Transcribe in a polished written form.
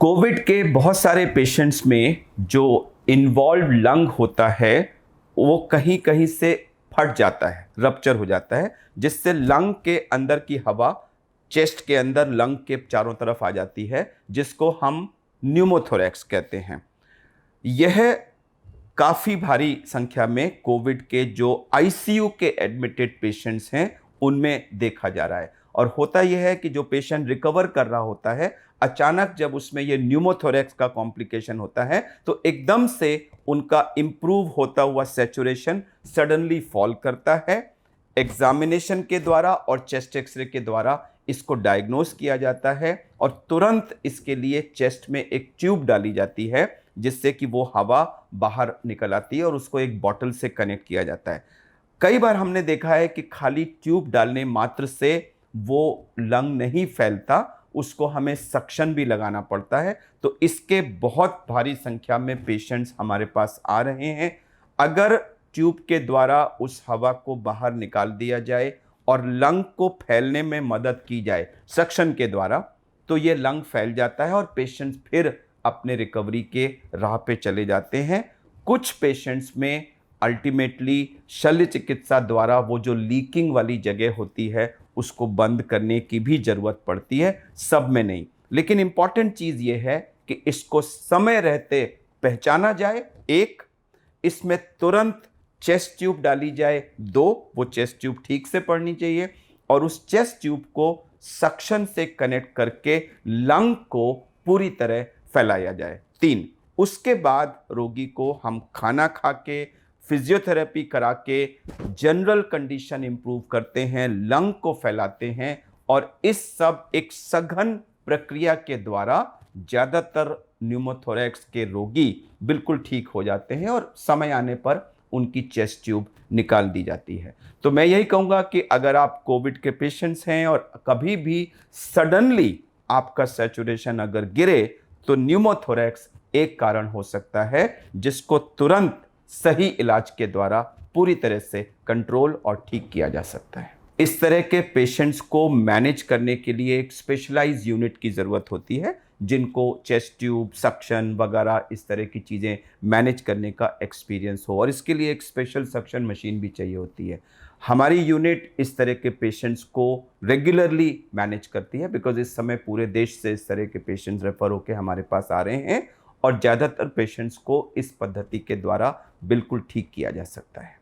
Covid के बहुत सारे पेशेंट्स में जो इन्वॉल्व लंग होता है वो कहीं कहीं से फट जाता है, रप्चर हो जाता है, जिससे लंग के अंदर की हवा चेस्ट के अंदर लंग के चारों तरफ आ जाती है, जिसको हम न्यूमोथोरैक्स कहते हैं। यह काफ़ी भारी संख्या में कोविड के जो आईसीयू के एडमिटेड पेशेंट्स हैं उनमें देखा जा रहा है। और होता यह है कि जो पेशेंट रिकवर कर रहा होता है, अचानक जब उसमें यह न्यूमोथोरैक्स का कॉम्प्लिकेशन होता है तो एकदम से उनका इंप्रूव होता हुआ सैचुरेशन सडनली फॉल करता है। एग्जामिनेशन के द्वारा और चेस्ट एक्सरे के द्वारा इसको डायग्नोस किया जाता है और तुरंत इसके लिए चेस्ट में एक ट्यूब डाली जाती है, जिससे कि वो हवा बाहर निकल आती है और उसको एक बॉटल से कनेक्ट किया जाता है। कई बार हमने देखा है कि खाली ट्यूब डालने मात्र से वो लंग नहीं फैलता, उसको हमें सक्शन भी लगाना पड़ता है। तो इसके बहुत भारी संख्या में पेशेंट्स हमारे पास आ रहे हैं। अगर ट्यूब के द्वारा उस हवा को बाहर निकाल दिया जाए और लंग को फैलने में मदद की जाए सक्शन के द्वारा, तो ये लंग फैल जाता है और पेशेंट्स फिर अपने रिकवरी के राह पे चले जाते हैं। कुछ पेशेंट्स में अल्टीमेटली शल्य चिकित्सा द्वारा वो जो लीकिंग वाली जगह होती है उसको बंद करने की भी जरूरत पड़ती है, सब में नहीं। लेकिन इंपॉर्टेंट चीज ये है कि इसको समय रहते पहचाना जाए। एक, इसमें तुरंत चेस्ट ट्यूब डाली जाए। दो, वो चेस्ट ट्यूब ठीक से पड़नी चाहिए और उस चेस्ट ट्यूब को सक्शन से कनेक्ट करके लंग को पूरी तरह फैलाया जाए। तीन, उसके बाद रोगी को हम खाना खा के फिजियोथेरेपी करा के जनरल कंडीशन इंप्रूव करते हैं, लंग को फैलाते हैं और इस सब एक सघन प्रक्रिया के द्वारा ज़्यादातर न्यूमोथोरैक्स के रोगी बिल्कुल ठीक हो जाते हैं और समय आने पर उनकी चेस्ट ट्यूब निकाल दी जाती है। तो मैं यही कहूँगा कि अगर आप कोविड के पेशेंट्स हैं और कभी भी सडनली आपका सैचुरेशन अगर गिरे तो न्यूमोथोरैक्स एक कारण हो सकता है, जिसको तुरंत सही इलाज के द्वारा पूरी तरह से कंट्रोल और ठीक किया जा सकता है। इस तरह के पेशेंट्स को मैनेज करने के लिए एक स्पेशलाइज्ड यूनिट की ज़रूरत होती है, जिनको चेस्ट ट्यूब, सक्शन वगैरह इस तरह की चीज़ें मैनेज करने का एक्सपीरियंस हो, और इसके लिए एक स्पेशल सक्शन मशीन भी चाहिए होती है। हमारी यूनिट इस तरह के पेशेंट्स को रेगुलरली मैनेज करती है, बिकॉज इस समय पूरे देश से इस तरह के पेशेंट्स रेफर होकर हमारे पास आ रहे हैं और ज़्यादातर पेशेंट्स को इस पद्धति के द्वारा बिल्कुल ठीक किया जा सकता है।